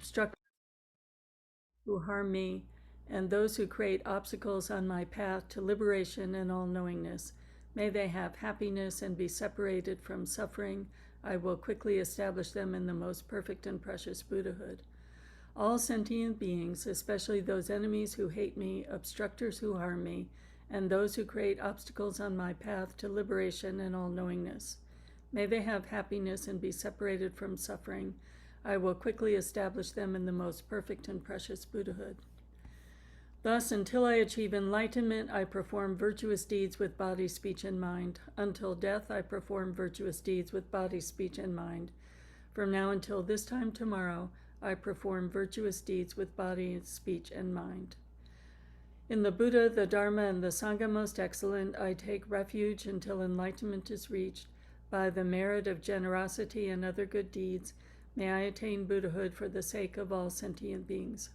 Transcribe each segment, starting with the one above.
obstruct who harm me, and those who create obstacles on my path to liberation and all-knowingness. May they have happiness and be separated from suffering. I will quickly establish them in the most perfect and precious Buddhahood. All sentient beings, especially those enemies who hate me, obstructors who harm me, and those who create obstacles on my path to liberation and all-knowingness. May they have happiness and be separated from suffering. I will quickly establish them in the most perfect and precious Buddhahood. Thus, until I achieve enlightenment, I perform virtuous deeds with body, speech, and mind. Until death, I perform virtuous deeds with body, speech, and mind. From now until this time tomorrow, I perform virtuous deeds with body, speech, and mind. In the Buddha, the Dharma, and the Sangha most excellent, I take refuge until enlightenment is reached. By the merit of generosity and other good deeds, may I attain Buddhahood for the sake of all sentient beings.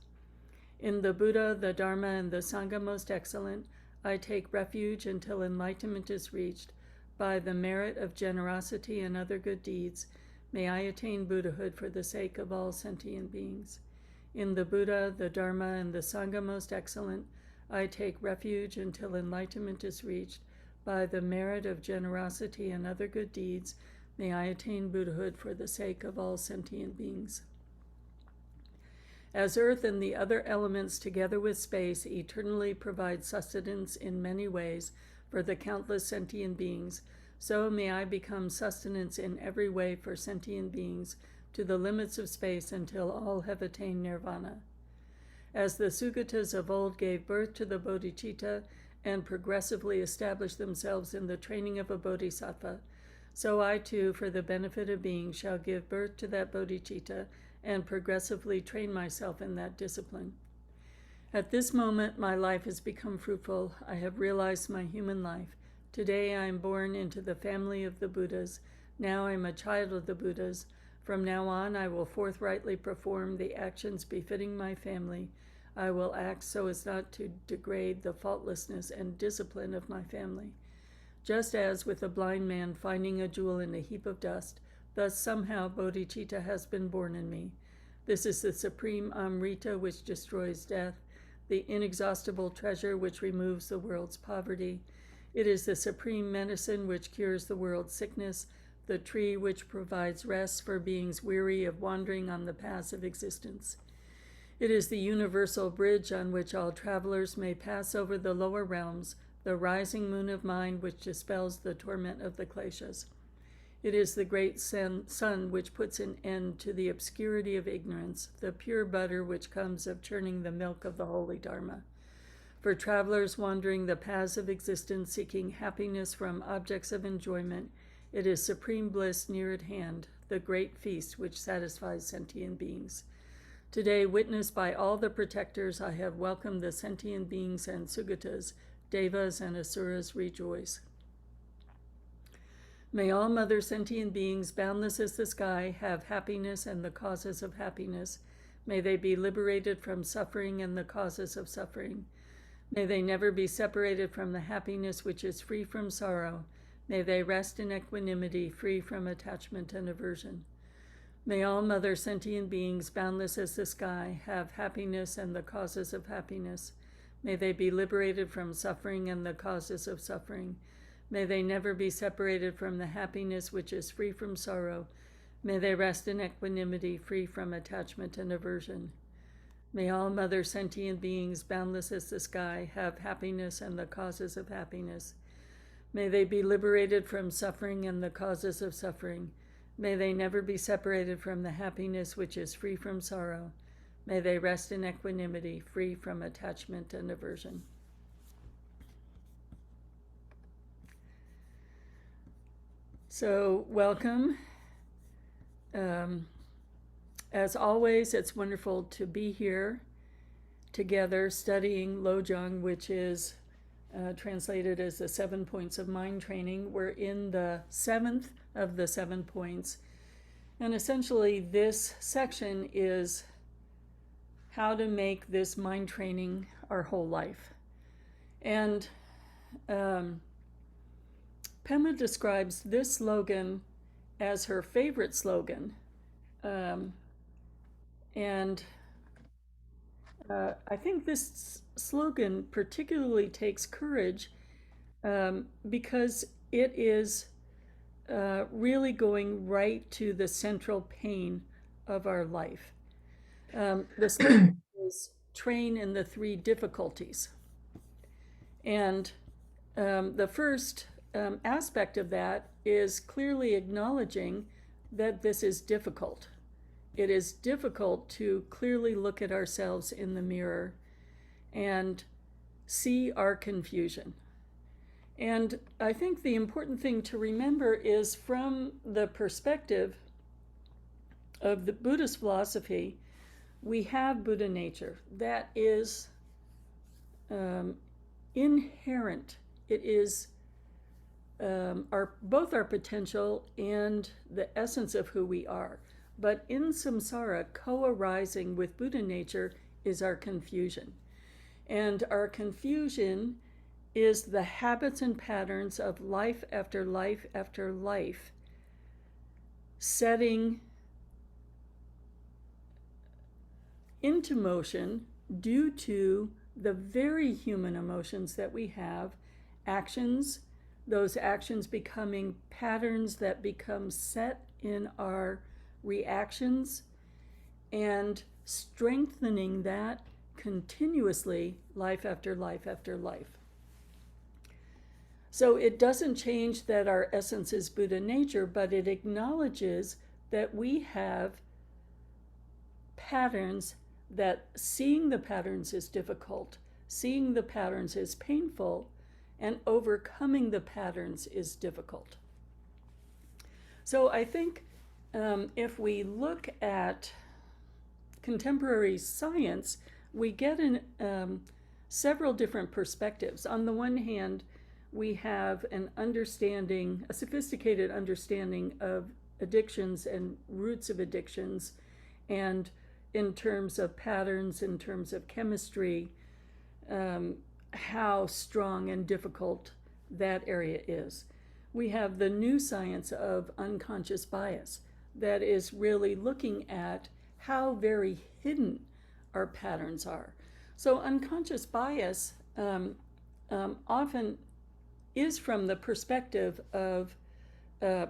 In the Buddha, the Dharma, and the Sangha most excellent, I take refuge until enlightenment is reached. By the merit of generosity and other good deeds, may I attain Buddhahood for the sake of all sentient beings. In the Buddha, the Dharma, and the Sangha most excellent, I take refuge until enlightenment is reached. By the merit of generosity and other good deeds, may I attain Buddhahood for the sake of all sentient beings. As earth and the other elements, together with space, eternally provide sustenance in many ways for the countless sentient beings, so may I become sustenance in every way for sentient beings to the limits of space until all have attained nirvana. As the Sugatas of old gave birth to the bodhicitta and progressively established themselves in the training of a bodhisattva, so I too, for the benefit of beings, shall give birth to that bodhicitta and progressively train myself in that discipline. At this moment, my life has become fruitful. I have realized my human life. Today I am born into the family of the Buddhas. Now I am a child of the Buddhas. From now on, I will forthrightly perform the actions befitting my family. I will act so as not to degrade the faultlessness and discipline of my family. Just as with a blind man finding a jewel in a heap of dust, thus somehow bodhicitta has been born in me. This is the supreme Amrita which destroys death, the inexhaustible treasure which removes the world's poverty. It is the supreme medicine which cures the world's sickness, the tree which provides rest for beings weary of wandering on the paths of existence. It is the universal bridge on which all travelers may pass over the lower realms, the rising moon of mind which dispels the torment of the kleshas. It is the great sun which puts an end to the obscurity of ignorance, the pure butter which comes of churning the milk of the holy Dharma. For travelers wandering the paths of existence, seeking happiness from objects of enjoyment, it is supreme bliss near at hand, the great feast which satisfies sentient beings. Today, witnessed by all the protectors, I have welcomed the sentient beings and Sugatas, Devas, and Asuras rejoice. May all mother sentient beings, boundless as the sky, have happiness and the causes of happiness. May they be liberated from suffering and the causes of suffering. May they never be separated from the happiness which is free from sorrow. May they rest in equanimity, free from attachment and aversion. May all mother sentient beings, boundless as the sky, have happiness and the causes of happiness. May they be liberated from suffering and the causes of suffering. May they never be separated from the happiness which is free from sorrow. May they rest in equanimity, free from attachment and aversion. May all mother sentient beings, boundless as the sky, have happiness and the causes of happiness. May they be liberated from suffering and the causes of suffering. May they never be separated from the happiness which is free from sorrow. May they rest in equanimity, free from attachment and aversion. So, welcome. As always, it's wonderful to be here together studying Lojong, which is translated as the 7 points of mind training. We're in the 7th of the 7 points. And essentially, this section is how to make this mind training our whole life. And Pema describes this slogan as her favorite slogan. And I think this slogan particularly takes courage because it is really going right to the central pain of our life. The slogan is train in the three difficulties. And the first aspect of that is clearly acknowledging that this is difficult. It is difficult to clearly look at ourselves in the mirror and see our confusion. And I think the important thing to remember is from the perspective of the Buddhist philosophy, we have Buddha nature. That is inherent. It is both our potential and the essence of who we are. But in samsara, co-arising with Buddha nature is our confusion. And our confusion is the habits and patterns of life after life after life, setting into motion due to the very human emotions that we have, actions, those actions becoming patterns that become set in our reactions, and strengthening that continuously, life after life after life. So it doesn't change that our essence is Buddha nature, but it acknowledges that we have patterns, that seeing the patterns is difficult, seeing the patterns is painful, and overcoming the patterns is difficult. So I think if we look at contemporary science, we get in several different perspectives. On the one hand, we have an understanding, a sophisticated understanding of addictions and roots of addictions, and in terms of patterns, in terms of chemistry, how strong and difficult that area is. We have the new science of unconscious bias that is really looking at how very hidden our patterns are. So unconscious bias often is from the perspective of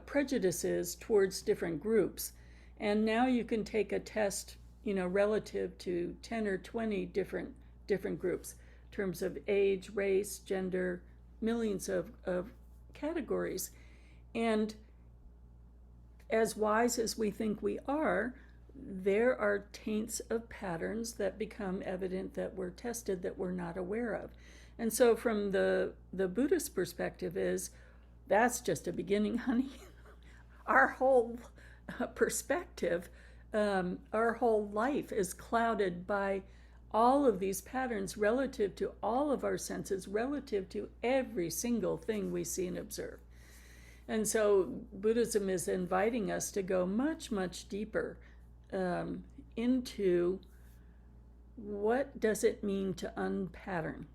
prejudices towards different groups. And now you can take a test, relative to 10 or 20 different groups in terms of age, race, gender, millions of categories. And as wise as we think we are, there are taints of patterns that become evident, that we're tested, that we're not aware of. And so from the Buddhist perspective is, that's just a beginning, honey. Our whole perspective, our whole life is clouded by all of these patterns relative to all of our senses, relative to every single thing we see and observe. And so Buddhism is inviting us to go much, much deeper into what does it mean to unpattern.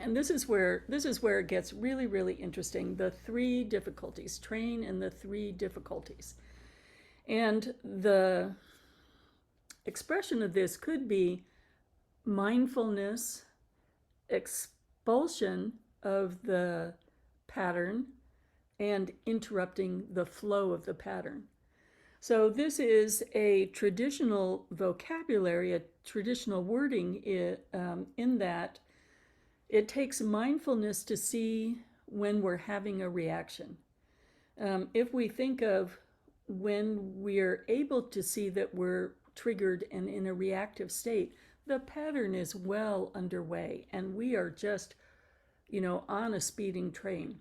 And this is where it gets really, really interesting. The three difficulties, train in the three difficulties. And the expression of this could be mindfulness, expulsion of the pattern, and interrupting the flow of the pattern. So this is a traditional vocabulary, a traditional wording in that it takes mindfulness to see when we're having a reaction. If we think of when we're able to see that we're triggered and in a reactive state, the pattern is well underway and we are just, on a speeding train.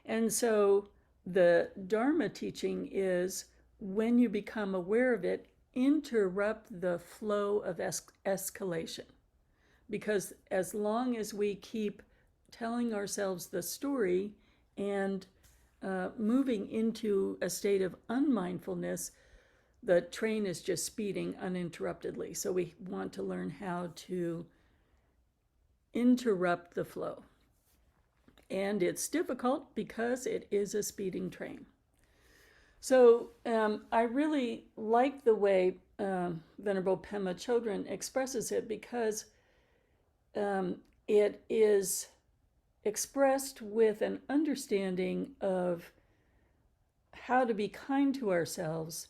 And so the Dharma teaching is, when you become aware of it, interrupt the flow of escalation. Because as long as we keep telling ourselves the story and moving into a state of unmindfulness, the train is just speeding uninterruptedly. So we want to learn how to interrupt the flow. And it's difficult because it is a speeding train. So I really like the way Venerable Pema Chodron expresses it, because it is expressed with an understanding of how to be kind to ourselves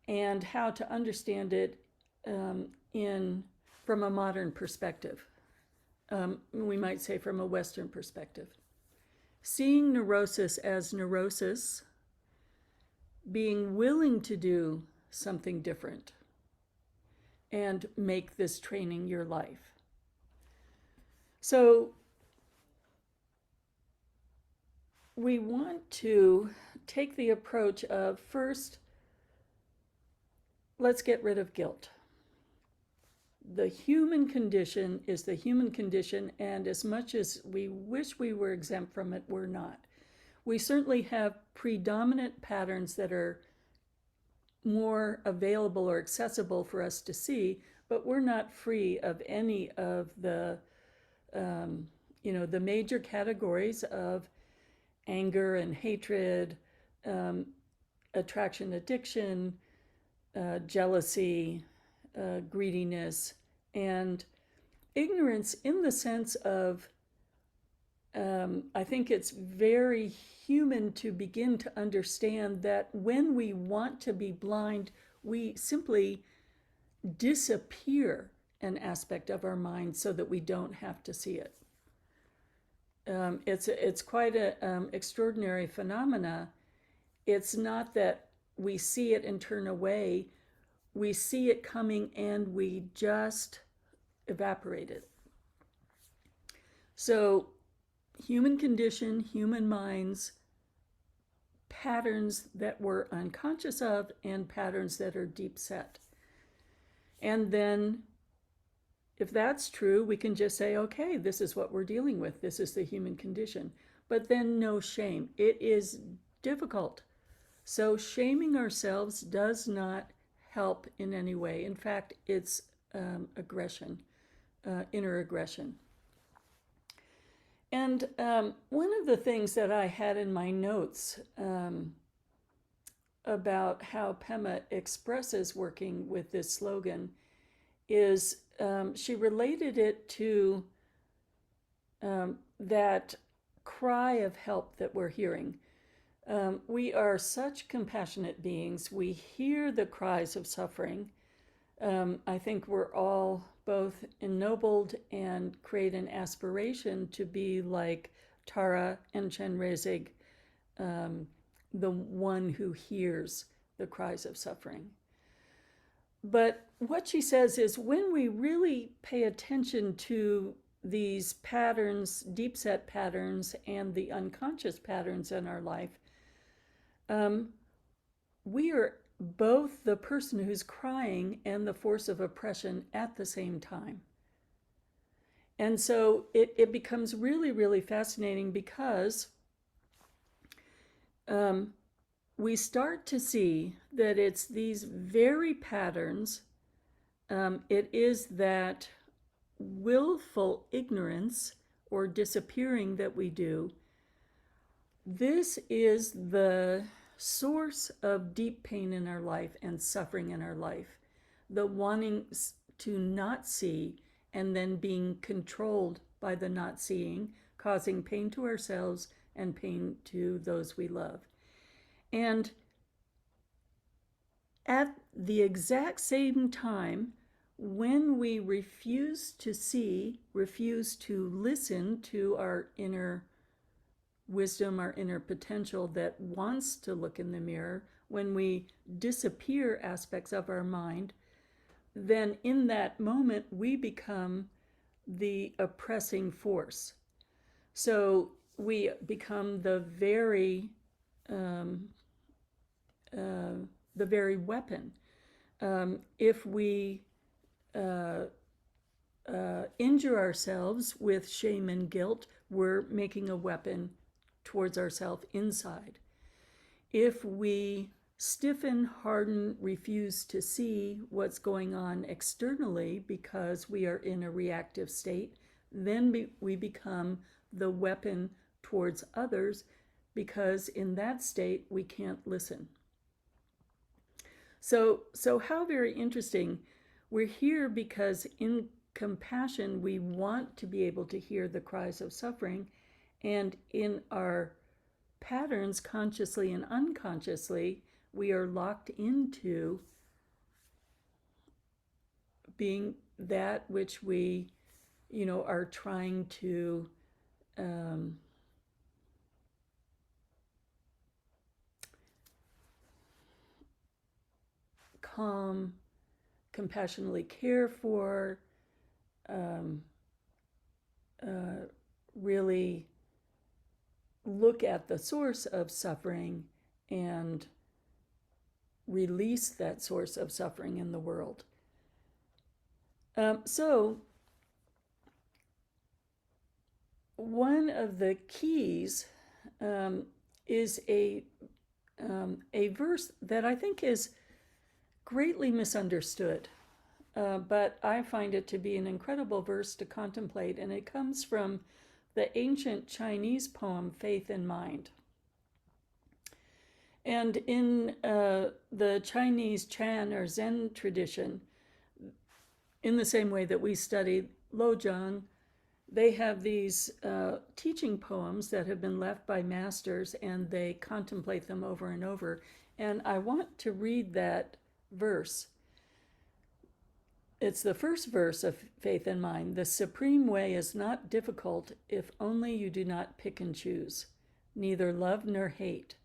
and how to understand it from a modern perspective. We might say from a Western perspective. Seeing neurosis as neurosis, being willing to do something different, and make this training your life. So we want to take the approach of, first, let's get rid of guilt. The human condition is the human condition, and as much as we wish we were exempt from it, we're not. We certainly have predominant patterns that are more available or accessible for us to see, but we're not free of any of the the major categories of anger and hatred, attraction, addiction, jealousy, greediness, and ignorance, in the sense of, I think it's very human to begin to understand that when we want to be blind, we simply disappear an aspect of our mind so that we don't have to see it. It's quite an extraordinary phenomena. It's not that we see it and turn away. We see it coming and we just evaporate it. So human condition, human minds, patterns that we're unconscious of, and patterns that are deep set. And then if that's true, we can just say, okay, this is what we're dealing with. This is the human condition. But then no shame. It is difficult. So shaming ourselves does not help in any way. In fact, it's aggression, inner aggression. And one of the things that I had in my notes about how Pema expresses working with this slogan is she related it to that cry of help that we're hearing. We are such compassionate beings. We hear the cries of suffering. I think we're all both ennobled and create an aspiration to be like Tara and Chenrezig, the one who hears the cries of suffering. But what she says is, when we really pay attention to these patterns, deep set patterns, and the unconscious patterns in our life, we are both the person who's crying and the force of oppression at the same time. And so it becomes really, really fascinating, because we start to see that it's these very patterns, it is that willful ignorance or disappearing that we do. This is the source of deep pain in our life and suffering in our life. The wanting to not see and then being controlled by the not seeing, causing pain to ourselves and pain to those we love. And at the exact same time, when we refuse to see, refuse to listen to our inner wisdom, our inner potential that wants to look in the mirror, when we disappear aspects of our mind, then in that moment we become the oppressing force. So we become the very weapon. If we injure ourselves with shame and guilt, we're making a weapon towards ourselves inside. If we stiffen, harden, refuse to see what's going on externally because we are in a reactive state, then we become the weapon towards others, because in that state we can't listen. So how very interesting. We're here because in compassion, we want to be able to hear the cries of suffering. And in our patterns, consciously and unconsciously, we are locked into being that which we, are trying to calm, compassionately care for, really look at the source of suffering and release that source of suffering in the world. So one of the keys is a verse that I think is greatly misunderstood, but I find it to be an incredible verse to contemplate, and it comes from the ancient Chinese poem Faith in Mind. And in the Chinese Chan or Zen tradition, in the same way that we study Lojong, they have these teaching poems that have been left by masters, and they contemplate them over and over. And I want to read that verse. It's the first verse of Faith in Mind. The supreme way is not difficult if only you do not pick and choose, neither love nor hate,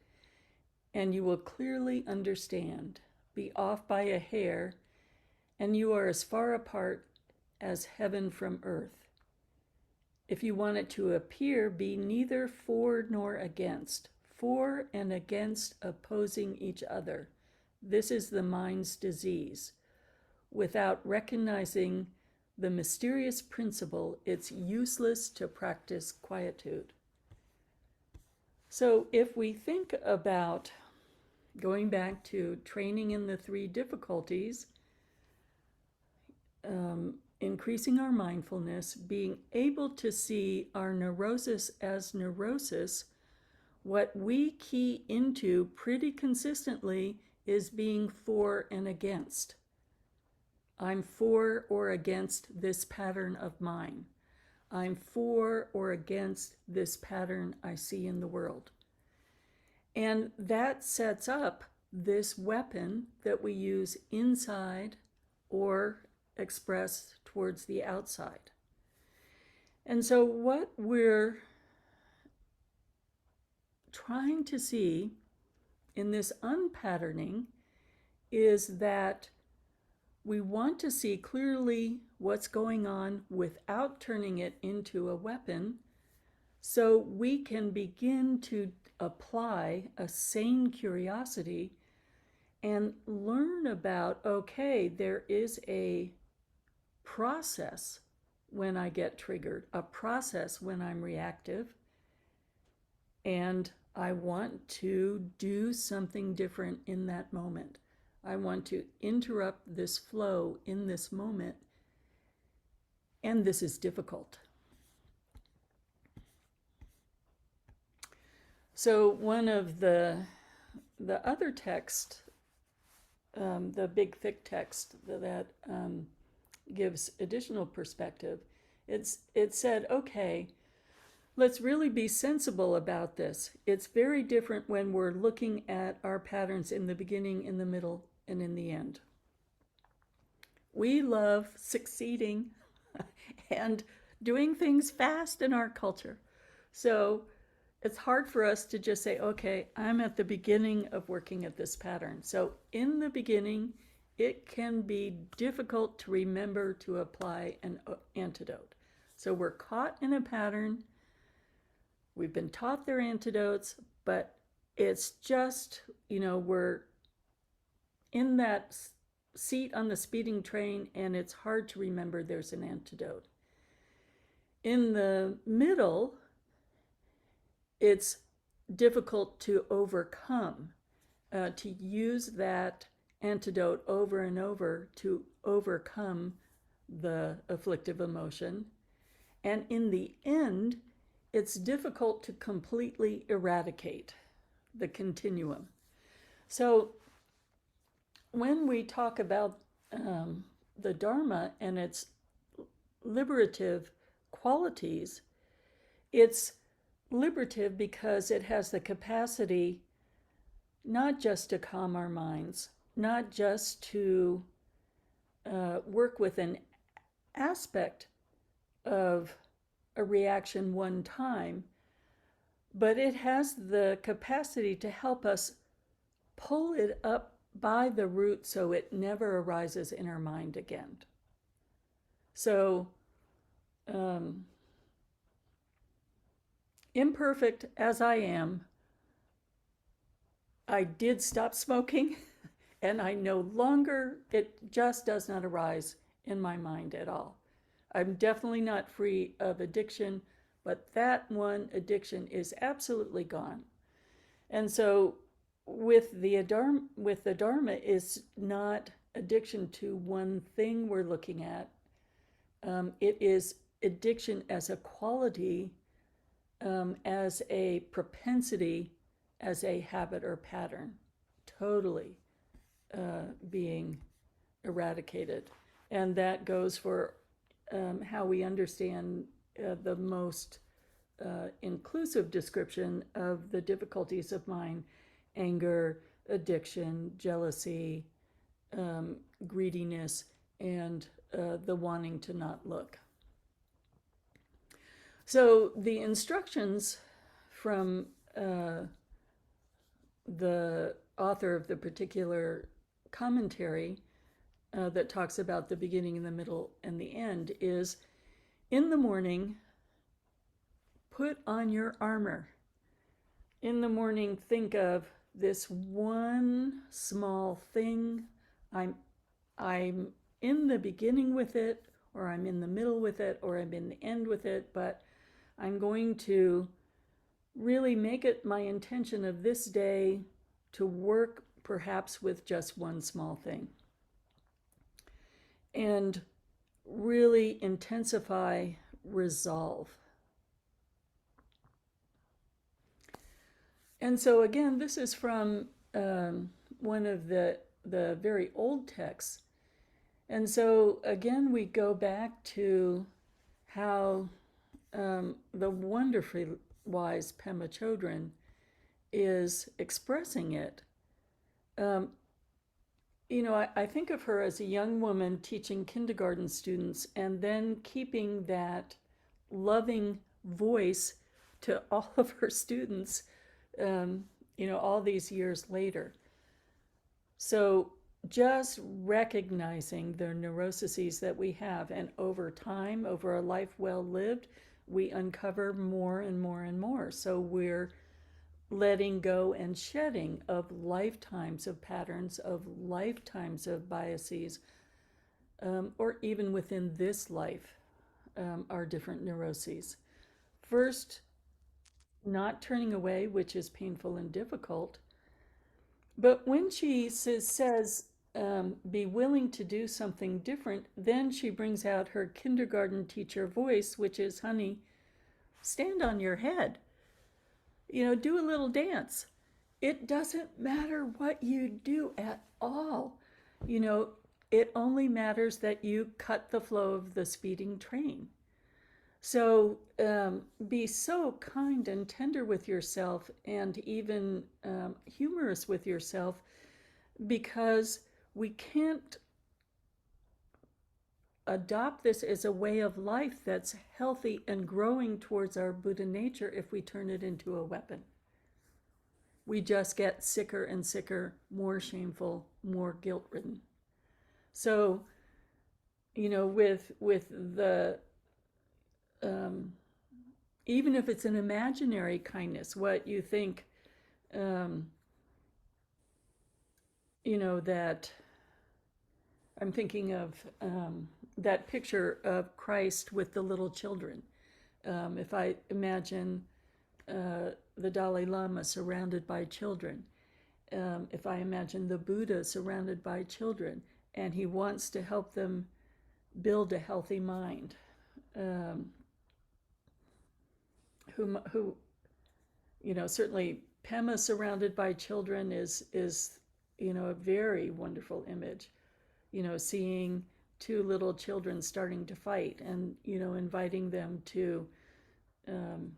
and you will clearly understand. Be off by a hair, and you are as far apart as heaven from earth. If you want it to appear, be neither for nor against, for and against opposing each other. This is the mind's disease. Without recognizing the mysterious principle, it's useless to practice quietude. So if we think about going back to training in the 3 difficulties, increasing our mindfulness, being able to see our neurosis as neurosis, what we key into pretty consistently is being for and against. I'm for or against this pattern of mine. I'm for or against this pattern I see in the world. And that sets up this weapon that we use inside or express towards the outside. And so what we're trying to see in this unpatterning is that we want to see clearly what's going on without turning it into a weapon, so we can begin to apply a sane curiosity and learn about, okay, there is a process when I get triggered, a process when I'm reactive, and I want to do something different in that moment. I want to interrupt this flow in this moment, and this is difficult. So one of the other text, the big thick text that gives additional perspective, it said, okay, let's really be sensible about this. It's very different when we're looking at our patterns in the beginning, in the middle, and in the end. We love succeeding and doing things fast in our culture. So it's hard for us to just say, okay, I'm at the beginning of working at this pattern. So in the beginning, it can be difficult to remember to apply an antidote. So we're caught in a pattern. We've been taught their antidotes, but it's just, we're in that seat on the speeding train, and it's hard to remember there's an antidote. In the middle, it's difficult to overcome, to use that antidote over and over to overcome the afflictive emotion. And in the end, it's difficult to completely eradicate the continuum. So when we talk about the Dharma and its liberative qualities, it's liberative because it has the capacity not just to calm our minds, not just to work with an aspect of a reaction one time, but it has the capacity to help us pull it up by the root so it never arises in our mind again. So, imperfect as I am, I did stop smoking and I no longer, it just does not arise in my mind at all. I'm definitely not free of addiction, but that one addiction is absolutely gone. And so with the Dharma is not addiction to one thing we're looking at. It is addiction as a quality, as a propensity, as a habit or pattern, totally being eradicated. And that goes for how we understand the most inclusive description of the difficulties of mind: anger, addiction, jealousy, greediness, and the wanting to not look. So the instructions from the author of the particular commentary that talks about the beginning and the middle and the end is, in the morning, put on your armor. In the morning, think of this one small thing. I'm in the beginning with it, or I'm in the middle with it, or I'm in the end with it, but I'm going to really make it my intention of this day to work perhaps with just one small thing. And really intensify resolve. And so again, this is from one of the very old texts. And so again, we go back to how the wonderfully wise Pema Chodron is expressing it. I think of her as a young woman teaching kindergarten students and then keeping that loving voice to all of her students, all these years later. So just recognizing the neuroses that we have, and over time, over a life well lived, we uncover more and more and more. So we're letting go and shedding of lifetimes of patterns, of lifetimes of biases, or even within this life, our different neuroses. First, not turning away, which is painful and difficult. But when she says be willing to do something different, then she brings out her kindergarten teacher voice, which is, honey, stand on your head. Do a little dance. It doesn't matter what you do at all. It only matters that you cut the flow of the speeding train. So be so kind and tender with yourself, and even humorous with yourself, because we can't adopt this as a way of life that's healthy and growing towards our Buddha nature if we turn it into a weapon. We just get sicker and sicker, more shameful, more guilt-ridden. So, with the even if it's an imaginary kindness, what you think, that I'm thinking of that picture of Christ with the little children. If I imagine the Dalai Lama surrounded by children, if I imagine the Buddha surrounded by children, and he wants to help them build a healthy mind, who certainly Pema surrounded by children is a very wonderful image, seeing two little children starting to fight and, inviting them to um,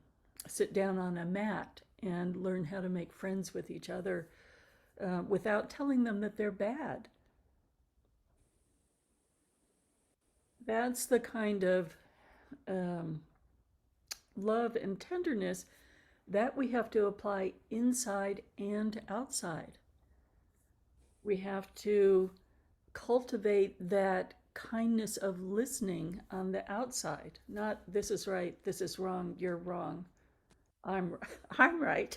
sit down on a mat and learn how to make friends with each other without telling them that they're bad. That's the kind of um, love and tenderness that we have to apply inside and outside. We have to cultivate that kindness of listening on the outside, not this is right, this is wrong, you're wrong, I'm I'm right.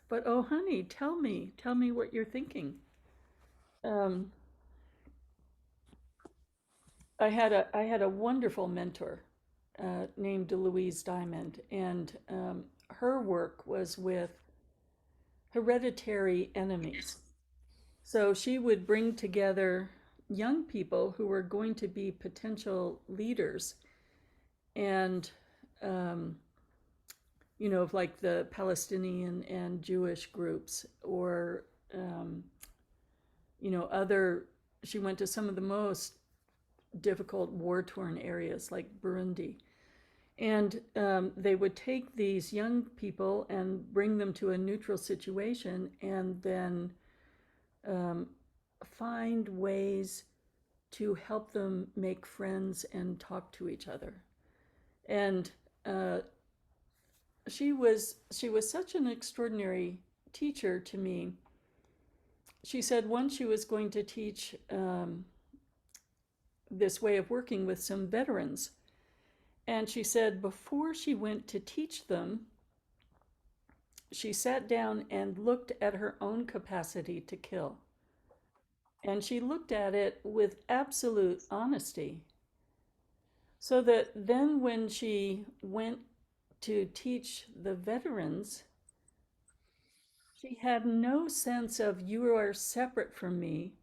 But oh honey, tell me what you're thinking. um, I had a wonderful mentor named Louise Diamond, and her work was with hereditary enemies. So she would bring together young people who were going to be potential leaders, and um, of like the Palestinian and Jewish groups, or um, other. She went to some of the most difficult war-torn areas like Burundi, and they would take these young people and bring them to a neutral situation, and then um, find ways to help them make friends and talk to each other. And uh, she was such an extraordinary teacher to me. She said once she was going to teach this way of working with some veterans, and she said before she went to teach them, she sat down and looked at her own capacity to kill. And she looked at it with absolute honesty. So that then when she went to teach the veterans, she had no sense of you are separate from me,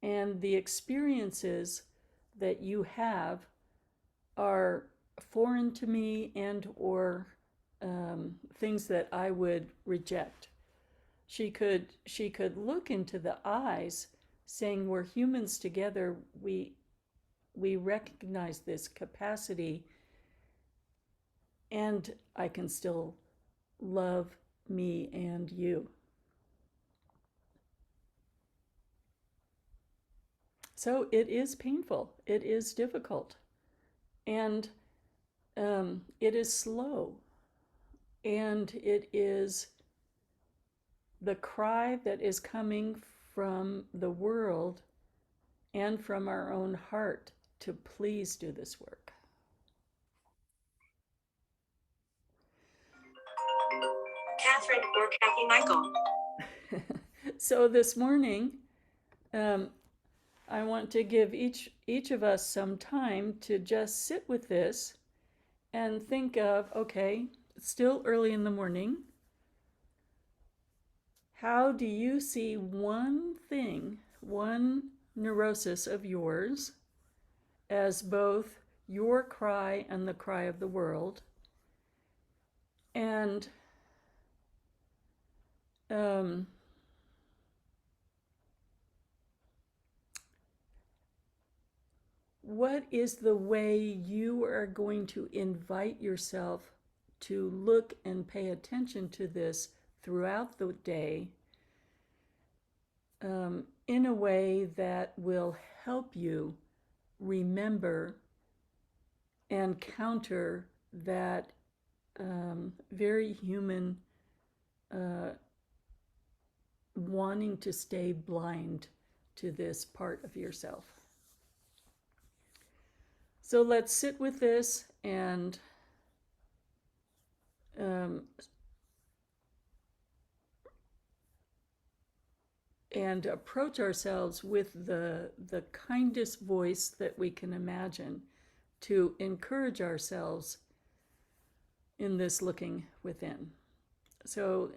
and the experiences that you have are foreign to me and or things that I would reject. She could look into the eyes, saying we're humans together. We recognize this capacity, and I can still love me and you. So it is painful. It is difficult, and it is slow, and it is the cry that is coming from the world and from our own heart to please do this work. Catherine or Kathy Michael. So this morning, um, I want to give each of us some time to just sit with this and think of, okay, it's still early in the morning. How do you see one thing, one neurosis of yours, as both your cry and the cry of the world? And what is the way you are going to invite yourself to look and pay attention to this throughout the day, in a way that will help you remember and counter that very human wanting to stay blind to this part of yourself. So let's sit with this and approach ourselves with the kindest voice that we can imagine to encourage ourselves in this looking within. So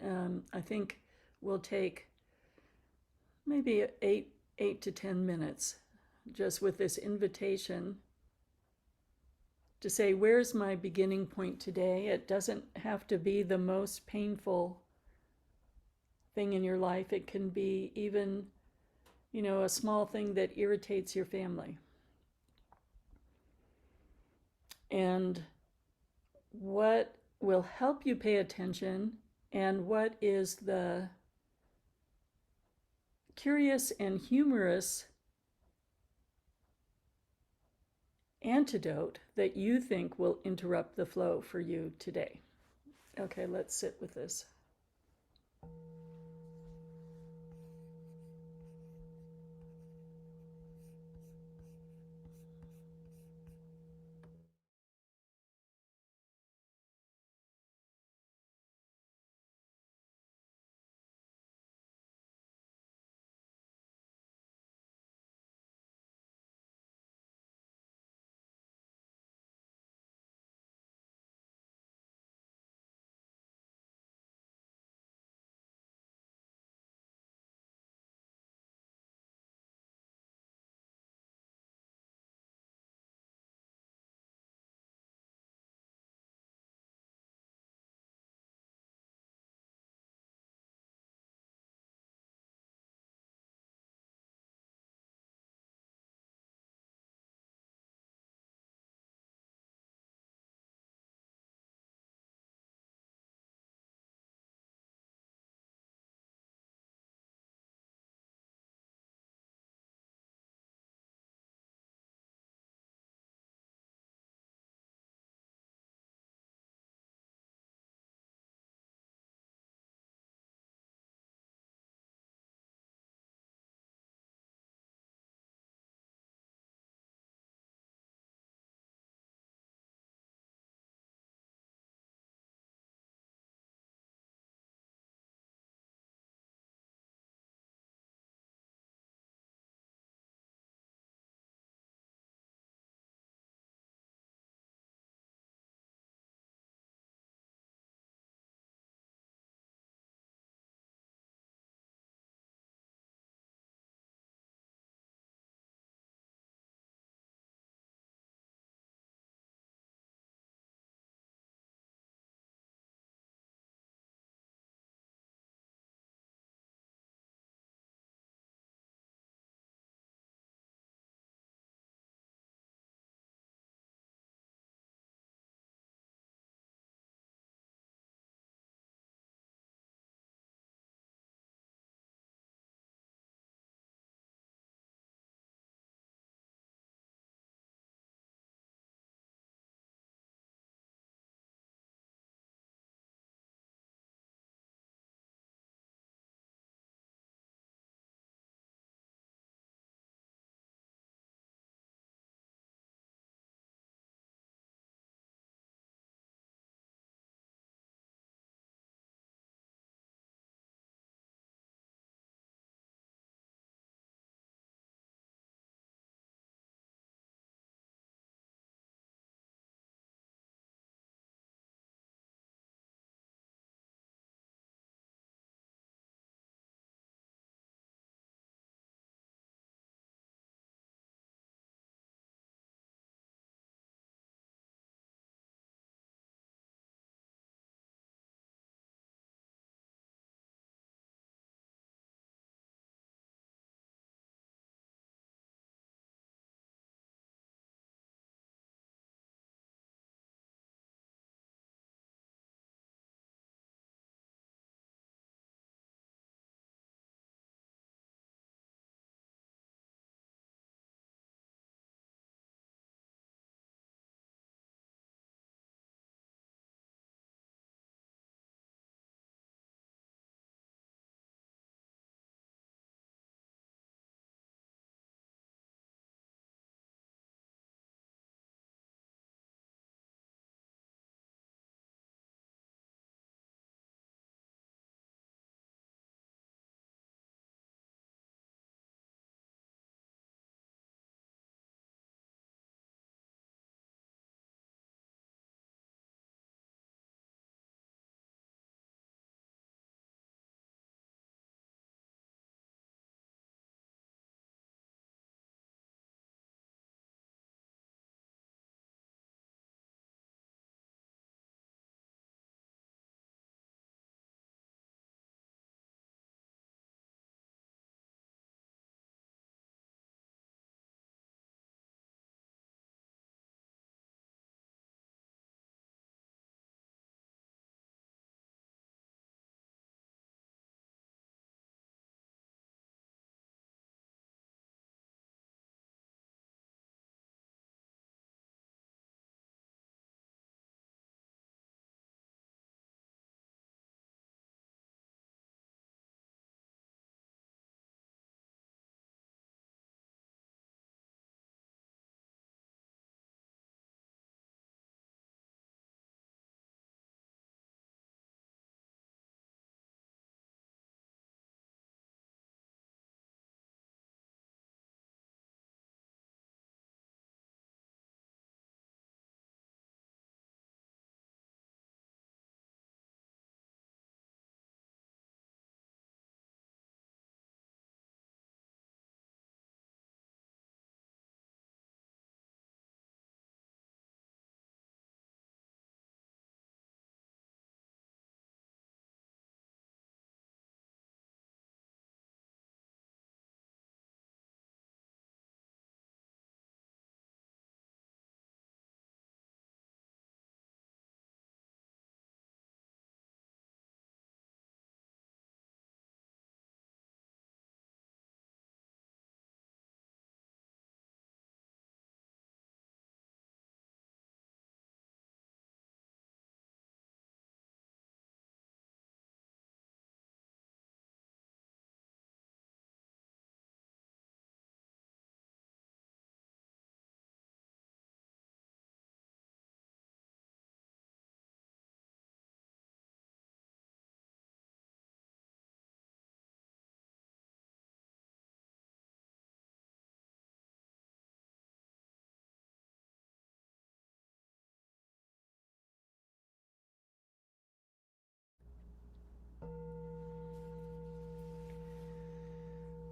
I think we'll take maybe eight to 10 minutes just with this invitation to say, where's my beginning point today? It doesn't have to be the most painful thing in your life. It can be even, a small thing that irritates your family. And what will help you pay attention, and what is the curious and humorous antidote that you think will interrupt the flow for you today? Okay, let's sit with this.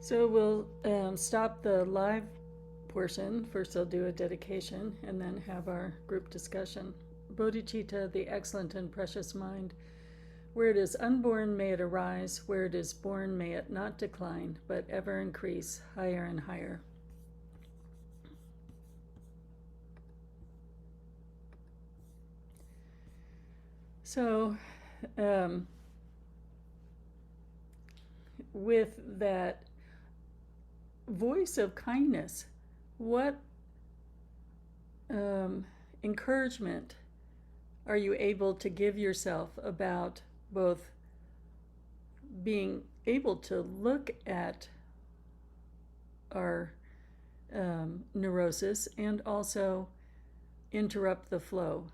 So we'll stop the live portion. First, I'll do a dedication and then have our group discussion. Bodhicitta, the excellent and precious mind, where it is unborn, may it arise. Where it is born, may it not decline, but ever increase, higher and higher. So, with that voice of kindness, what encouragement are you able to give yourself about both being able to look at our neurosis and also interrupt the flow?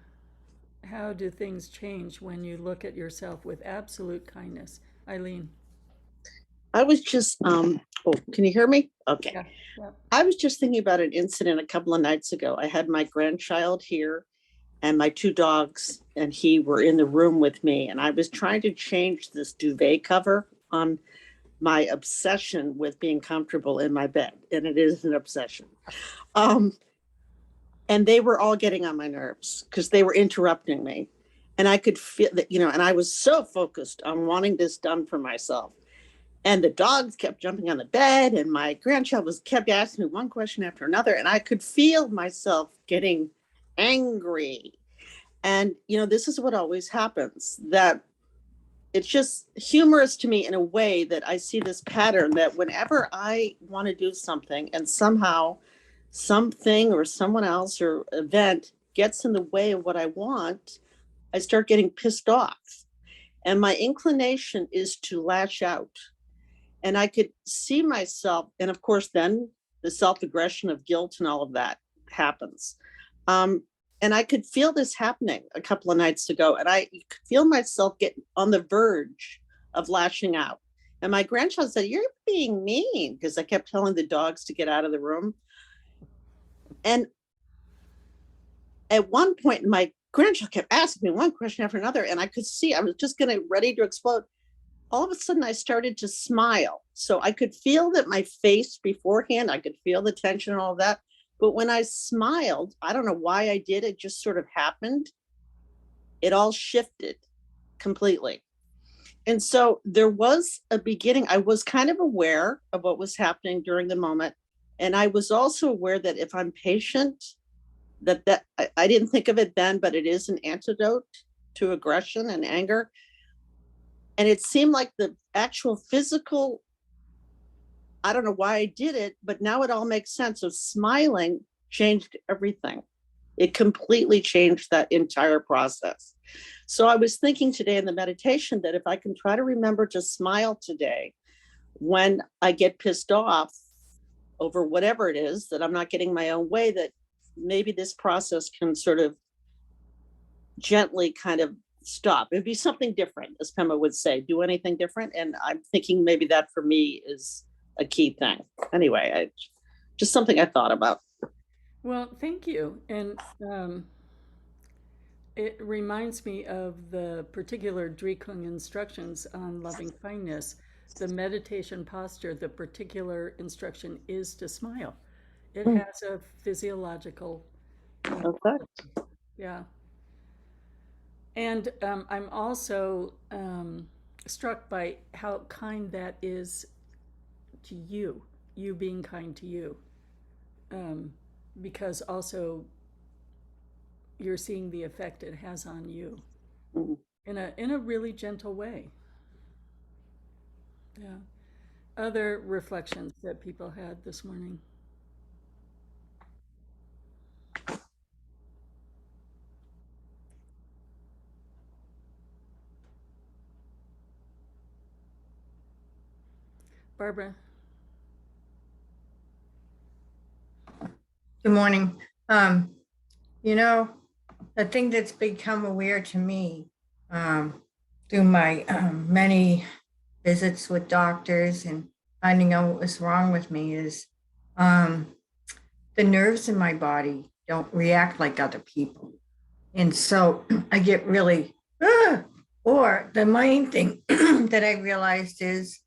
How do things change when you look at yourself with absolute kindness? Eileen. I was just, can you hear me? Okay. Yeah. Yeah. I was just thinking about an incident a couple of nights ago. I had my grandchild here and my two dogs, and he were in the room with me. And I was trying to change this duvet cover on my obsession with being comfortable in my bed. And it is an obsession. And they were all getting on my nerves because they were interrupting me. And I could feel that, and I was so focused on wanting this done for myself. And the dogs kept jumping on the bed, and my grandchild kept asking me one question after another, and I could feel myself getting angry. And this is what always happens, that it's just humorous to me in a way that I see this pattern that whenever I want to do something and somehow something or someone else or event gets in the way of what I want, I start getting pissed off. And my inclination is to lash out. And I could see myself, and of course, then the self-aggression of guilt and all of that happens. And I could feel this happening a couple of nights ago, and I could feel myself get on the verge of lashing out. And my grandchild said, "You're being mean," because I kept telling the dogs to get out of the room. And at one point, my grandchild kept asking me one question after another, and I could see I was just ready to explode. All of a sudden I started to smile. So I could feel that my face beforehand, I could feel the tension and all of that. But when I smiled, I don't know why I did, it just sort of happened. It all shifted completely. And so there was a beginning. I was kind of aware of what was happening during the moment. And I was also aware that if I'm patient, I didn't think of it then, but it is an antidote to aggression and anger. And it seemed like the actual physical, I don't know why I did it, but now it all makes sense. So smiling changed everything. It completely changed that entire process. So I was thinking today in the meditation that if I can try to remember to smile today, when I get pissed off over whatever it is, that I'm not getting my own way, that maybe this process can sort of gently kind of stop. It'd be something different, as Pema would say, do anything different. And I'm thinking maybe that for me is a key thing. Anyway, just something I thought about. Well, thank you. And it reminds me of the particular Drikung instructions on loving kindness. The meditation posture, the particular instruction is to smile. It has a physiological Effect. Yeah. And I'm also struck by how kind that is to you being kind to you. Because also you're seeing the effect it has on you in a really gentle way. Yeah. Other reflections that people had this morning. Barbara. Good morning. The thing that's become aware to me through my many visits with doctors and finding out what was wrong with me is the nerves in my body don't react like other people. And so I get really, or the main thing that I realized is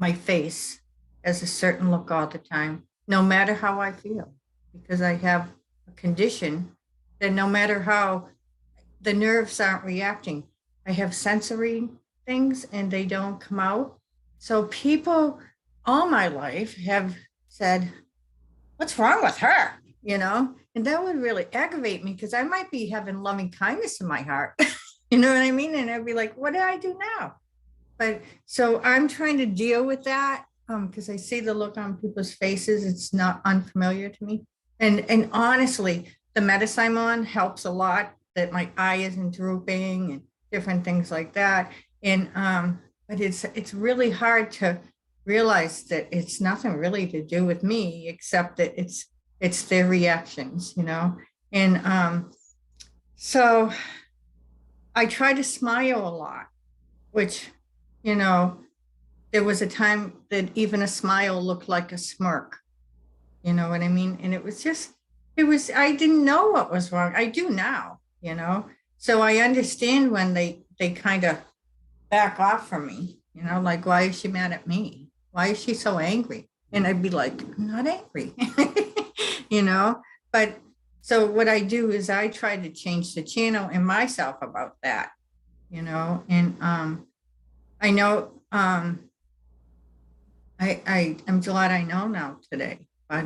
my face has a certain look all the time, no matter how I feel, because I have a condition that no matter how the nerves aren't reacting, I have sensory things and they don't come out. So people all my life have said, what's wrong with her? You know, and that would really aggravate me because I might be having loving kindness in my heart. You know what I mean? And I'd be like, what do I do now? But so I'm trying to deal with that because I see the look on people's faces. It's not unfamiliar to me. And honestly, the medicine I'm on helps a lot, that my eye isn't drooping and different things like that. And but it's really hard to realize that it's nothing really to do with me, except that it's their reactions, you know. And so I try to smile a lot, which, you know, there was a time that even a smile looked like a smirk. You know what I mean? And it was just, I didn't know what was wrong. I do now, you know? So I understand when they kind of back off from me, you know, like, why is she mad at me? Why is she so angry? And I'd be like, I'm not angry, you know? But so what I do is I try to change the channel in myself about that, you know? And I know, I'm glad I know now today, but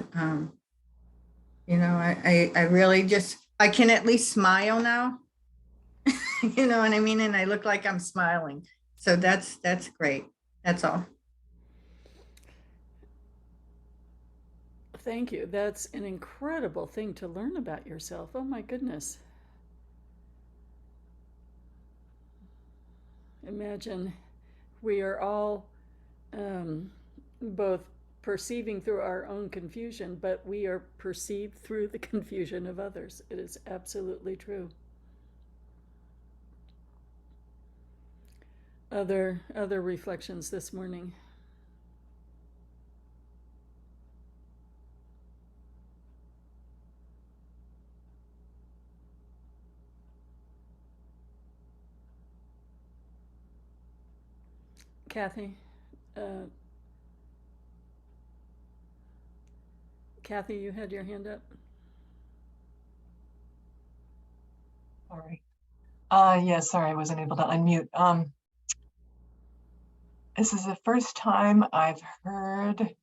you know, I really just, I can at least smile now. You know what I mean? And I look like I'm smiling. So that's great. That's all. Thank you. That's an incredible thing to learn about yourself. Oh my goodness. Imagine we are all um, both perceiving through our own confusion, but we are perceived through the confusion of others. It is absolutely true. Other reflections this morning. Kathy, uh, Kathy, you had your hand up. Sorry. Yeah, sorry, I wasn't able to unmute. This is the first time I've heard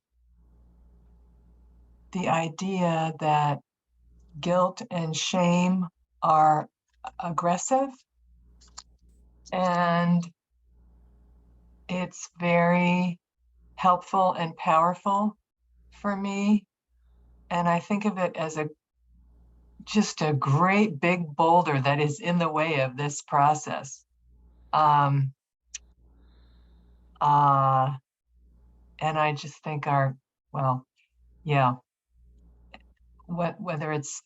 the idea that guilt and shame are aggressive, and it's very helpful and powerful for me. And I think of it as just a great big boulder that is in the way of this process. Um, uh, and I just think well, yeah, whether it's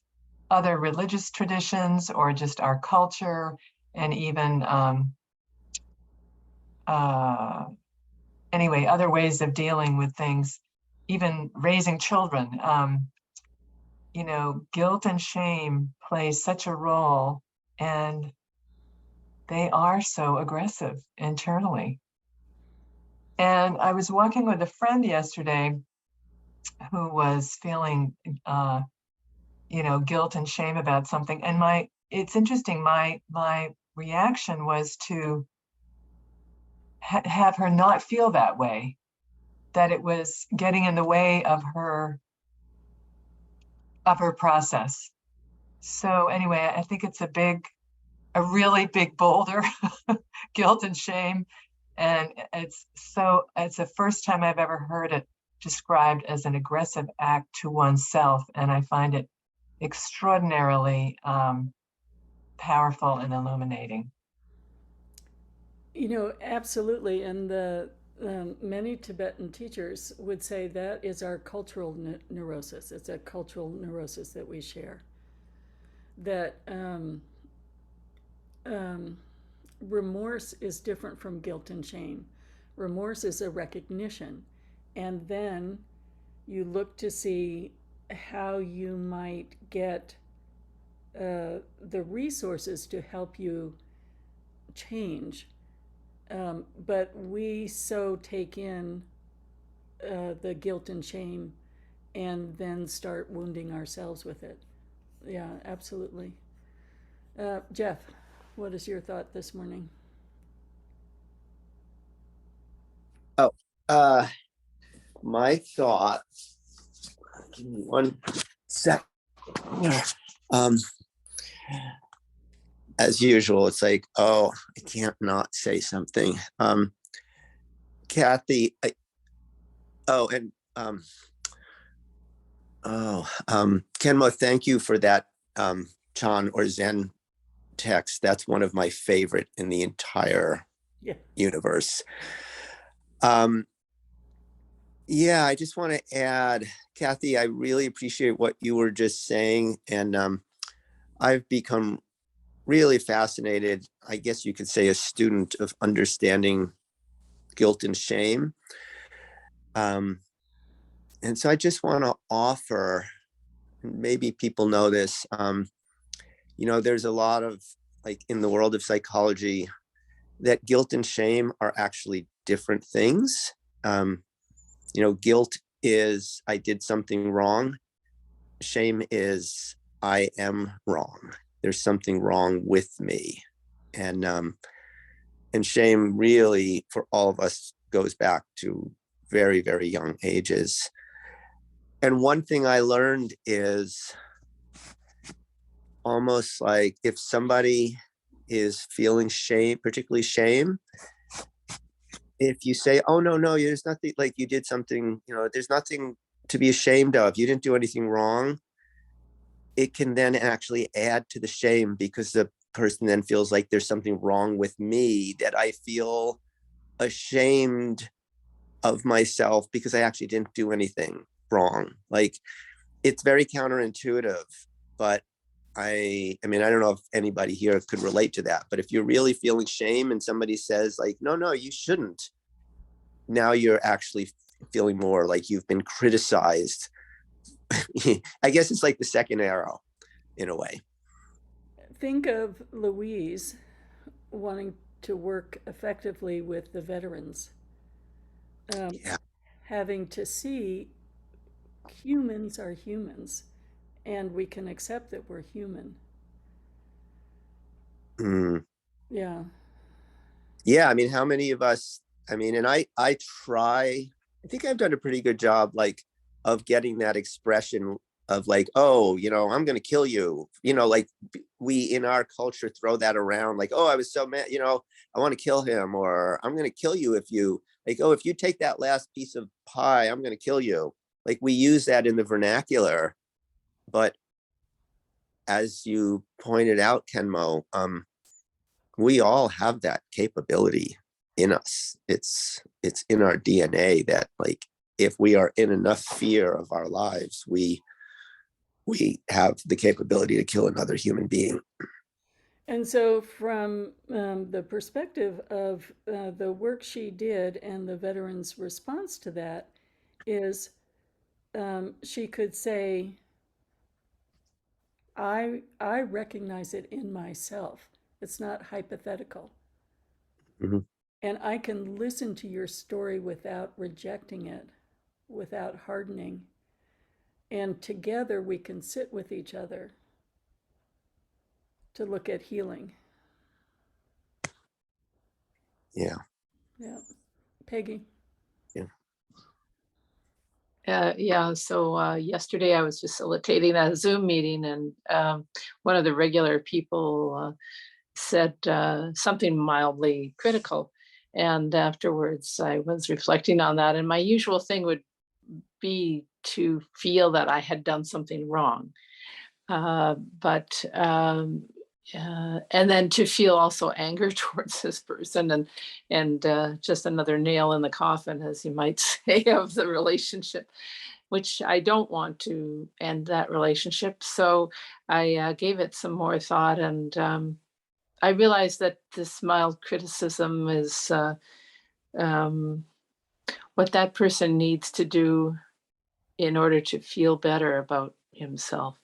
other religious traditions or just our culture, and even anyway, other ways of dealing with things, even raising children. You know, guilt and shame play such a role, and they are so aggressive internally. And I was walking with a friend yesterday who was feeling, you know, guilt and shame about something. And it's interesting, my reaction was to have her not feel that way, that it was getting in the way of her process. So anyway, I think it's a really big boulder, guilt and shame. And it's the first time I've ever heard it described as an aggressive act to oneself. And I find it extraordinarily powerful and illuminating. You know, absolutely. And the many Tibetan teachers would say that is our cultural neurosis. It's a cultural neurosis that we share. That remorse is different from guilt and shame. Remorse is a recognition, and then you look to see how you might get the resources to help you change. But we so take in the guilt and shame, and then start wounding ourselves with it. Yeah, absolutely. Jeff, what is your thought this morning? Oh, my thought, give me one sec. Um, as usual, it's like, oh, I can't not say something. Kathy, Khenmo, thank you for that Chan or Zen text. That's one of my favorite in the entire universe. Yeah, I just want to add, Kathy, I really appreciate what you were just saying. And I've become really fascinated, I guess you could say, a student of understanding guilt and shame. And so I just want to offer, maybe people know this, there's a lot of, like, in the world of psychology, that guilt and shame are actually different things. Guilt is I did something wrong. Shame is I am wrong. There's something wrong with me. And shame really, for all of us, goes back to very, very young ages. And one thing I learned is almost like if somebody is feeling shame, particularly shame, if you say, oh, no, there's nothing, like you did something, there's nothing to be ashamed of, you didn't do anything wrong, it can then actually add to the shame, because the person then feels like there's something wrong with me, that I feel ashamed of myself because I actually didn't do anything wrong. Like, it's very counterintuitive, but I mean, I don't know if anybody here could relate to that, but if you're really feeling shame and somebody says like, no, you shouldn't, now you're actually feeling more like you've been criticized. I guess it's like the second arrow in a way. Think of Louise wanting to work effectively with the veterans, Yeah. having to see humans are humans, and we can accept that we're human. Mm. Yeah. Yeah, I mean, how many of us, I mean, and I think I've done a pretty good job, like, of getting that expression of like, oh, I'm going to kill you, like we in our culture throw that around, like, oh, I was so mad, I want to kill him, or I'm going to kill you if you, like, oh, if you take that last piece of pie, I'm going to kill you. Like, we use that in the vernacular, but as you pointed out, Khenmo, we all have that capability in us. It's in our DNA that, like, if we are in enough fear of our lives, we have the capability to kill another human being. And so, from the perspective of the work she did and the veterans' response to that, is she could say, I recognize it in myself. It's not hypothetical. Mm-hmm. And I can listen to your story without rejecting it, without hardening. And together we can sit with each other to look at healing. Yeah. Yeah. Peggy. Yeah, so yesterday I was facilitating a Zoom meeting, and one of the regular people said something mildly critical. And afterwards I was reflecting on that, and my usual thing would be to feel that I had done something wrong. And then to feel also anger towards this person, and just another nail in the coffin, as you might say, of the relationship, which I don't want to end that relationship. So I gave it some more thought, and I realized that this mild criticism is what that person needs to do in order to feel better about himself.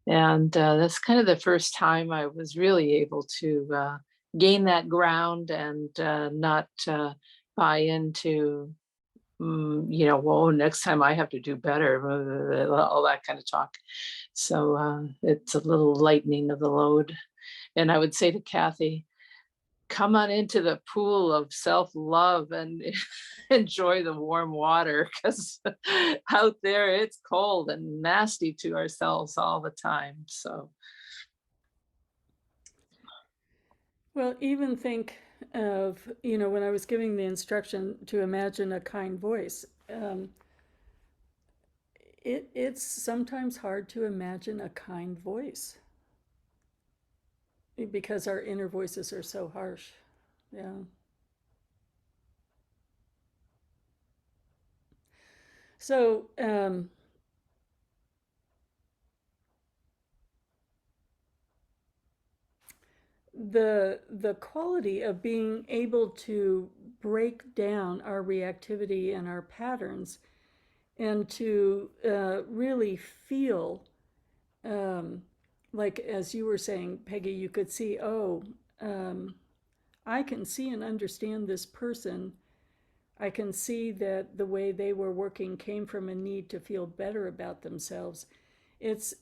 And that's kind of the first time I was really able to gain that ground and not buy into whoa, next time I have to do better, all that kind of talk. So it's a little lightening of the load. And I would say to Kathy, come on into the pool of self-love and enjoy the warm water, because out there it's cold and nasty to ourselves all the time. So Well, even think of, when I was giving the instruction to imagine a kind voice, it's sometimes hard to imagine a kind voice because our inner voices are so harsh. Yeah. So, the quality of being able to break down our reactivity and our patterns, and to really feel, like as you were saying, Peggy, you could see, I can see and understand this person. I can see that the way they were working came from a need to feel better about themselves. It's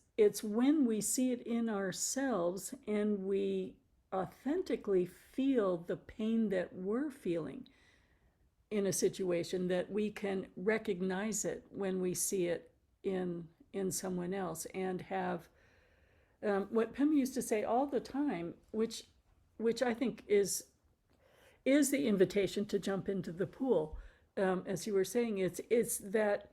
when we see it in ourselves and we authentically feel the pain that we're feeling in a situation that we can recognize it when we see it in someone else, and have what Pim used to say all the time, which I think is the invitation to jump into the pool. As you were saying, it's that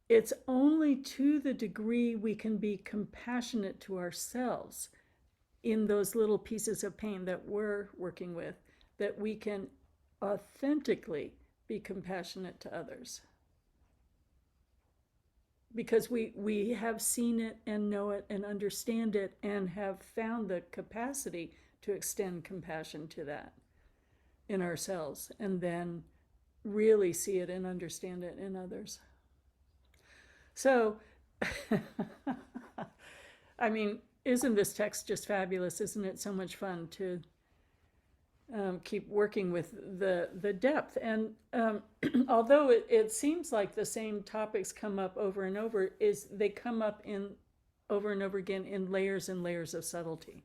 it's only to the degree we can be compassionate to ourselves in those little pieces of pain that we're working with, that we can authentically be compassionate to others. Because we have seen it and know it and understand it and have found the capacity to extend compassion to that in ourselves, and then really see it and understand it in others. So, I mean, isn't this text just fabulous? Isn't it so much fun to keep working with the depth? And although it seems like the same topics come up over and over, they come up in over and over again in layers and layers of subtlety.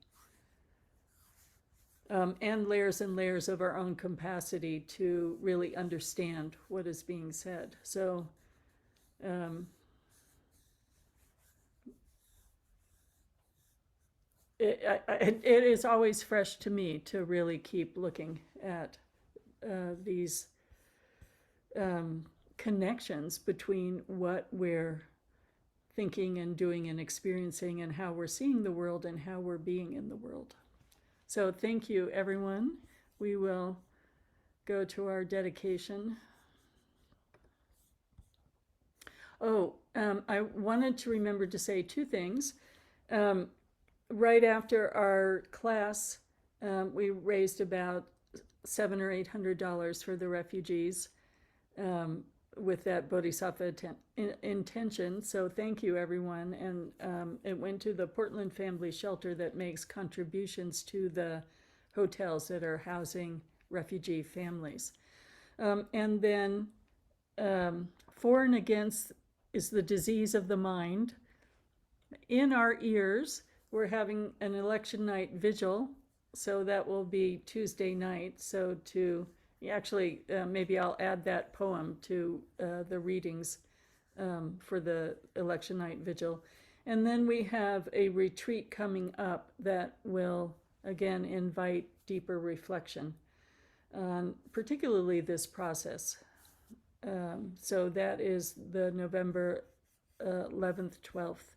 And layers of our own capacity to really understand what is being said. So, it is always fresh to me to really keep looking at these connections between what we're thinking and doing and experiencing, and how we're seeing the world and how we're being in the world. So thank you, everyone. We will go to our dedication. I wanted to remember to say two things. Right after our class, we raised about $700 or $800 for the refugees with that Bodhisattva intention. So thank you, everyone. And it went to the Portland Family Shelter that makes contributions to the hotels that are housing refugee families. And then For and Against is the Disease of the Mind. In our ears, we're having an election night vigil, so that will be Tuesday night. So maybe I'll add that poem to the readings for the election night vigil. And then we have a retreat coming up that will, again, invite deeper reflection on particularly this process. So that is the November 11th, 12th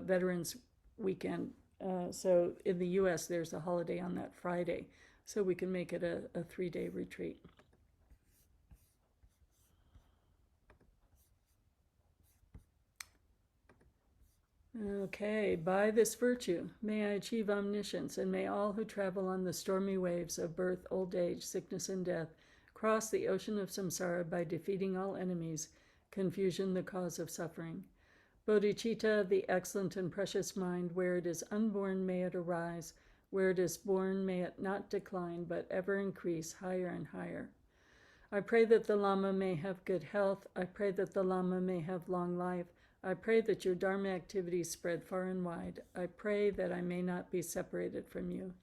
Veterans Weekend. So in the US, there's a holiday on that Friday, so we can make it a 3-day retreat. Okay, by this virtue, may I achieve omniscience, and may all who travel on the stormy waves of birth, old age, sickness, and death cross the ocean of samsara by defeating all enemies, confusion the cause of suffering. Bodhicitta, the excellent and precious mind, where it is unborn may it arise, where it is born may it not decline, but ever increase higher and higher. I pray that the Lama may have good health. I pray that the Lama may have long life. I pray that your Dharma activities spread far and wide. I pray that I may not be separated from you.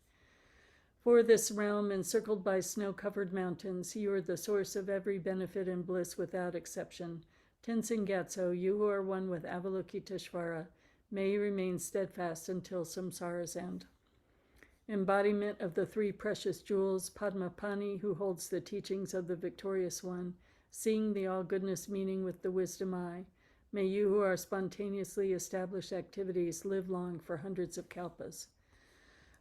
For this realm encircled by snow-covered mountains, you are the source of every benefit and bliss without exception. Tenzin Gyatso, you who are one with Avalokiteshvara, may you remain steadfast until samsara's end. Embodiment of the three precious jewels, Padmapani, who holds the teachings of the victorious one, seeing the all-goodness meaning with the wisdom eye, may you who are spontaneously established activities live long for hundreds of kalpas.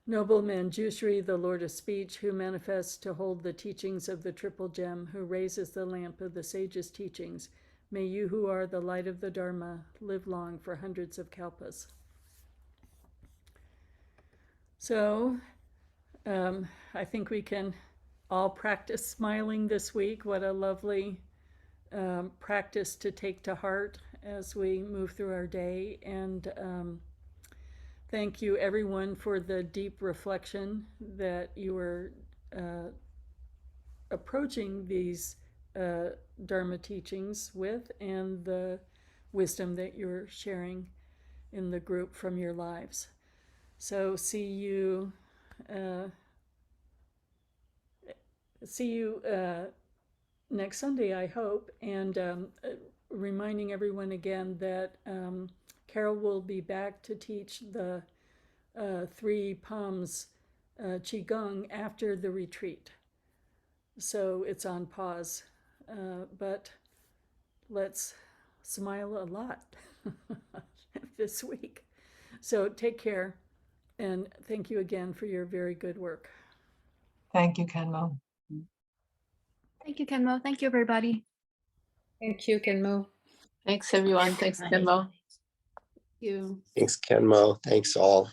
Noble Manjushri, the Lord of Speech, who manifests to hold the teachings of the Triple Gem, who raises the lamp of the sage's teachings, may you who are the light of the Dharma live long for hundreds of kalpas. So, I think we can all practice smiling this week. What a lovely practice to take to heart as we move through our day. And thank you, everyone, for the deep reflection that you were approaching these Dharma teachings with, and the wisdom that you're sharing in the group from your lives. So see you next Sunday, I hope, and reminding everyone again that Carol will be back to teach the Three Palms Qigong after the retreat. So it's on pause, but let's smile a lot this week. So take care. And thank you again for your very good work. Thank you, Khenmo. Thank you, Khenmo. Thank you, everybody. Thank you, Khenmo. Thanks, everyone. Thanks, Khenmo. Thank you. Thanks, Khenmo. Thanks all.